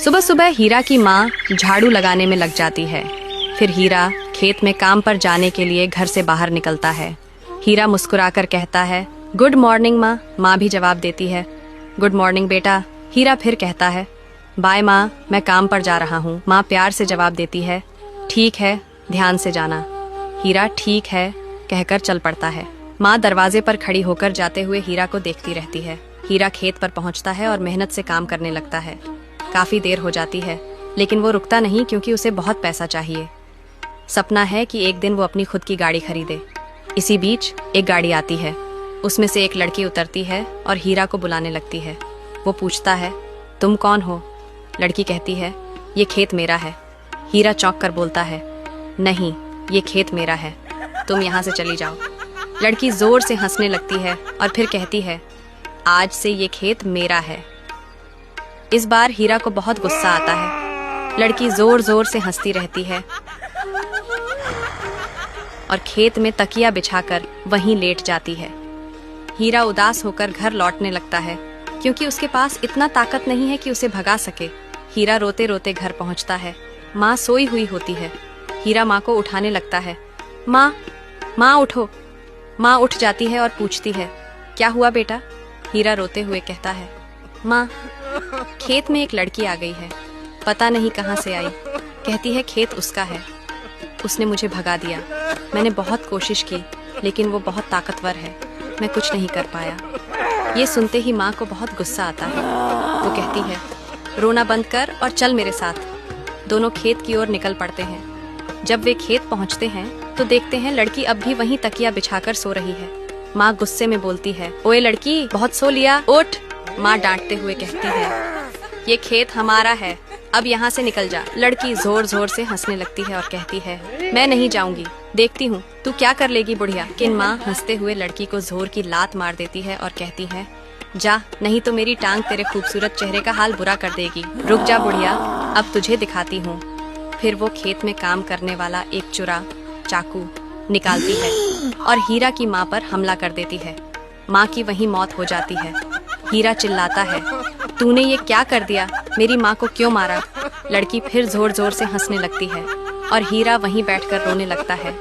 सुबह सुबह हीरा की माँ झाड़ू लगाने में लग जाती है। फिर हीरा खेत में काम पर जाने के लिए घर से बाहर निकलता है। हीरा मुस्कुराकर कहता है, गुड मॉर्निंग माँ। माँ भी जवाब देती है, गुड मॉर्निंग बेटा। हीरा फिर कहता है, बाय माँ, मैं काम पर जा रहा हूँ। माँ प्यार से जवाब देती है, ठीक है, ध्यान से जाना। हीरा ठीक है कहकर चल पड़ता है। माँ दरवाजे पर खड़ी होकर जाते हुए हीरा को देखती रहती है। हीरा खेत पर पहुँचता है और मेहनत से काम करने लगता है। काफी देर हो जाती है, लेकिन वो रुकता नहीं क्योंकि उसे बहुत पैसा चाहिए। सपना है कि एक दिन वो अपनी खुद की गाड़ी खरीदे। इसी बीच एक गाड़ी आती है। उसमें से एक लड़की उतरती है और हीरा को बुलाने लगती है। वो पूछता है, तुम कौन हो? लड़की कहती है, ये खेत मेरा है। हीरा चौंक कर बोलता है, नहीं, ये खेत मेरा है, तुम यहाँ से चली जाओ। लड़की जोर से हंसने लगती है और फिर कहती है, आज से ये खेत मेरा है। इस बार हीरा को बहुत गुस्सा आता है। लड़की जोर जोर से हंसती रहती है और खेत में तकिया बिछाकर वहीं लेट जाती है। हीरा उदास होकर घर लौटने लगता है क्योंकि उसके पास इतना ताकत नहीं है कि उसे भगा सके। हीरा रोते रोते घर पहुंचता है। माँ सोई हुई होती है। हीरा माँ को उठाने लगता है। माँ, माँ उठो। माँ उठ जाती है और पूछती है, क्या हुआ बेटा? हीरा रोते हुए कहता है, माँ, खेत में एक लड़की आ गई है, पता नहीं कहाँ से आई। कहती है खेत उसका है, उसने मुझे भगा दिया। मैंने बहुत कोशिश की, लेकिन वो बहुत ताकतवर है, मैं कुछ नहीं कर पाया। ये सुनते ही माँ को बहुत गुस्सा आता है। वो कहती है, रोना बंद कर और चल मेरे साथ। दोनों खेत की ओर निकल पड़ते हैं। जब वे खेत पहुँचते हैं तो देखते हैं लड़की अब भी वहीं तकिया बिछाकर सो रही है। माँ गुस्से में बोलती है, ओए लड़की, बहुत सो लिया, उठ। माँ डांटते हुए कहती है, ये खेत हमारा है, अब यहाँ से निकल जा। लड़की जोर जोर से हंसने लगती है और कहती है, मैं नहीं जाऊंगी, देखती हूँ तू क्या कर लेगी बुढ़िया। लेकिन माँ हंसते हुए लड़की को जोर की लात मार देती है और कहती है, जा, नहीं तो मेरी टांग तेरे खूबसूरत चेहरे का हाल बुरा कर देगी। रुक जा बुढ़िया, अब तुझे दिखाती हूँ। फिर वो खेत में काम करने वाला एक चुरा चाकू निकालती है और हीरा की माँ पर हमला कर देती है। माँ की वहीं मौत हो जाती है। हीरा चिल्लाता है, तूने ये क्या कर दिया? मेरी माँ को क्यों मारा? लड़की फिर जोर जोर से हंसने लगती है और हीरा वहीं बैठकर रोने लगता है।